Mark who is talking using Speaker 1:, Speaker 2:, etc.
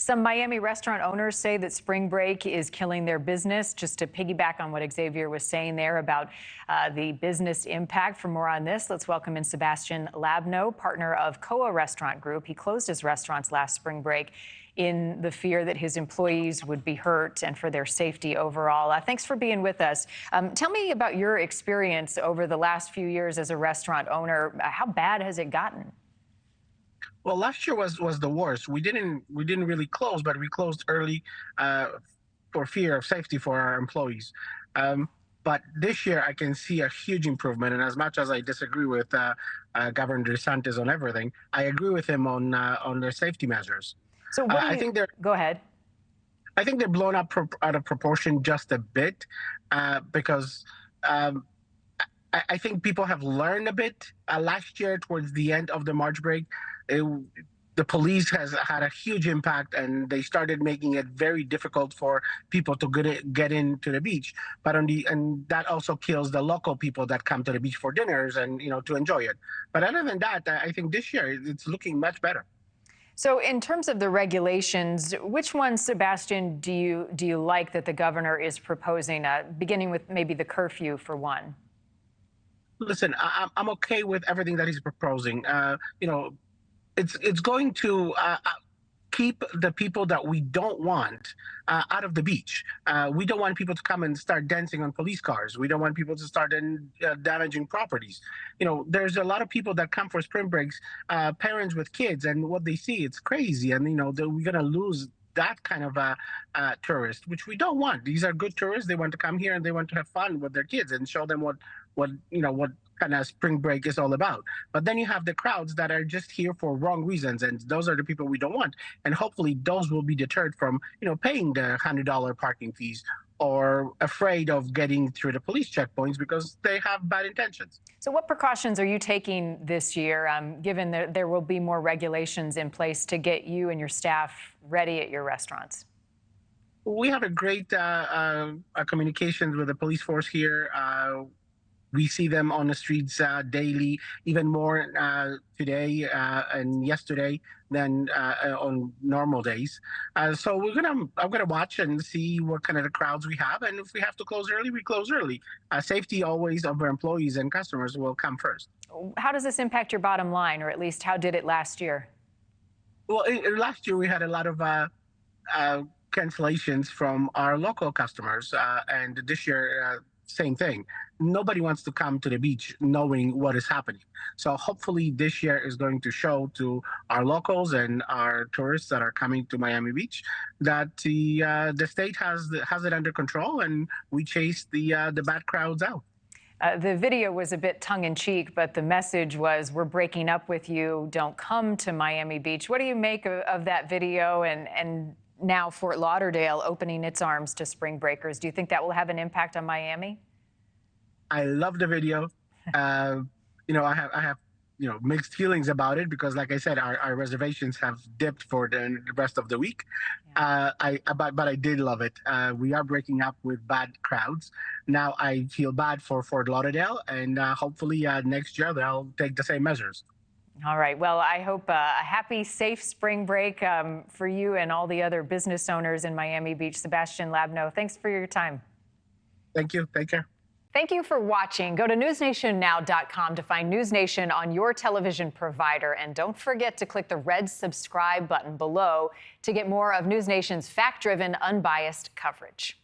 Speaker 1: Some Miami restaurant owners say that spring break is killing their business. Just to piggyback on what Xavier was saying there about the business impact. For more on this, let's welcome in Sebastian Labno, partner of Koa Restaurant Group. He closed his restaurants last spring break in the fear that his employees would be hurt and for their safety overall. Thanks for being with us. Tell me about your experience over the last few years as a restaurant owner. How bad has it gotten?
Speaker 2: Well, last year was the worst. We didn't really close, but we closed early for fear of safety for our employees. But this year, I can see a huge improvement. And as much as I disagree with Governor DeSantis on everything, I agree with him on their safety measures.
Speaker 1: So what do you,
Speaker 2: I think they're
Speaker 1: go ahead.
Speaker 2: I think they're blown up out of proportion just a bit because. I think people have learned a bit. Last year, towards the end of the March break, the police has had a huge impact, and they started making it very difficult for people to get into the beach. But and that also kills the local people that come to the beach for dinners and to enjoy it. But other than that, I think this year it's looking much better.
Speaker 1: So in terms of the regulations, which ones, Sebastian, do you like that the governor is proposing, beginning with maybe the curfew for one?
Speaker 2: Listen, I'm okay with everything that he's proposing. It's going to keep the people that we don't want out of the beach. We don't want people to come and start dancing on police cars. We don't want people to start damaging properties. There's a lot of people that come for spring breaks, parents with kids, and what they see, it's crazy. And, we're going to lose that kind of tourist, which we don't want. These are good tourists. They want to come here and they want to have fun with their kids and show them what kind of spring break is all about. But then you have the crowds that are just here for wrong reasons, and those are the people we don't want. And hopefully those will be deterred from paying the $100 parking fees or afraid of getting through the police checkpoints because they have bad intentions.
Speaker 1: So what precautions are you taking this year, given that there will be more regulations in place to get you and your staff ready at your restaurants?
Speaker 2: We have a great communications with the police force here. We see them on the streets daily, even more today and yesterday than on normal days. So I'm gonna watch and see what kind of the crowds we have, and if we have to close early, we close early. Safety always of our employees and customers will come first.
Speaker 1: How does this impact your bottom line, or at least how did it last year?
Speaker 2: Well, last year we had a lot of cancellations from our local customers, and this year same thing. Nobody wants to come to the beach knowing what is happening. So hopefully this year is going to show to our locals and our tourists that are coming to Miami Beach that the state has it under control, and we chase the bad crowds out.
Speaker 1: The video was a bit tongue-in-cheek, but the message was, we're breaking up with you. Don't come to Miami Beach. What do you make of that video and now Fort Lauderdale opening its arms to spring breakers? Do you think that will have an impact on Miami?
Speaker 2: I love the video. I have mixed feelings about it because, like I said, our reservations have dipped for the rest of the week. Yeah. But I did love it. We are breaking up with bad crowds. Now I feel bad for Fort Lauderdale, and hopefully next year they'll take the same measures.
Speaker 1: All right. Well, I hope a happy, safe spring break for you and all the other business owners in Miami Beach. Sebastian Labno, thanks for your time.
Speaker 2: Thank you. Take care.
Speaker 1: Thank you for watching. Go to newsnationnow.com to find NewsNation on your television provider. And don't forget to click the red subscribe button below to get more of NewsNation's fact-driven, unbiased coverage.